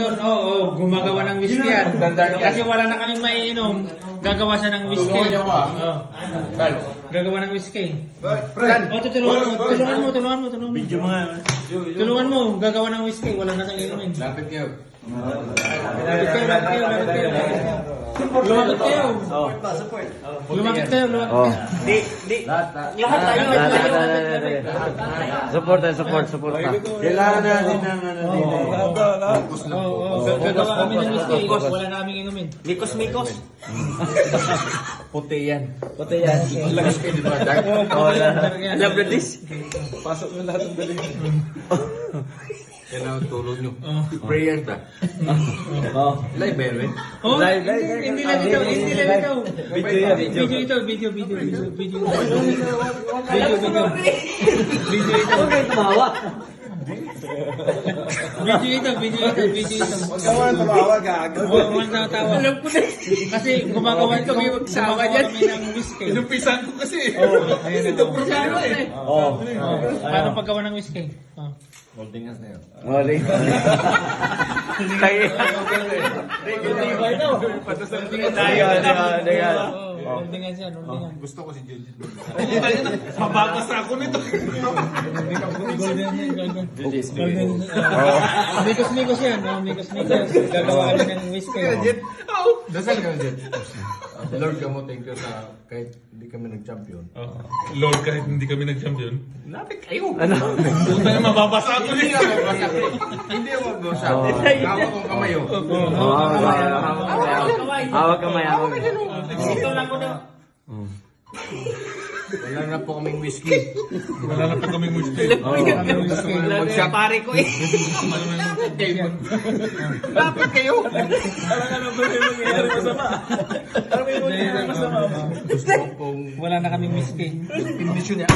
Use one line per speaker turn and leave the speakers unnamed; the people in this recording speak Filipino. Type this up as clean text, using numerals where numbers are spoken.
Oo, gumagawa ng whiskey yan. Kasi wala na kaming maiinom, gagawa siya ng whiskey. Gagawa ng whiskey. Tulungan mo.
Video mo nga.
Tulungan mo, gagawa ng whiskey, wala na tayong inumin.
Lapit kayo.
Lumapit kayo. Lumapit kayo. Lahat tayo.
Support. Kailangan natin ng dito.
Gagawa kami ng whiskey, wala na kaming inumin.
Mikos.
Puti yan.
Lagas kayo dito.
Alam na this.
Pasok mo lahat ng dali.
Kailangan tulog nyo. Prayer ba? Live ba yun?
Hindi lang ito. Video ito.
Ikaw ang tumawa, gago.
Huwag na tawa. Alam ko na. Kasi gumagawa kami ng whiskey.
Inupisan ko kasi.
Ito problema eh. Paano paggawa ng whiskey?
Holdingas na yun.
Holdingan siya.
Gusto ko si Jill.
Mabagas ako nito.
Mikos yan. Gagawa kami ng whiskey.
Dasal ka na Jill. Lord ka mo, thank you sa kahit hindi kami nag-champion.
Lord, kahit hindi kami nag-champion.
Lapit kayo.
Puta na mababasa ako
Hindi
nito.
ako magbasa. Hindi ako magbasa. Hawak kong kamay oh.
Hawak kamay.
Ito lang ko na.
Wala na po kaming whiskey.
Wala na po kaming whiskey.
Sa pare ko eh.
Lapit kayo.
Wala na kaming whiskey.
Indisyon niya.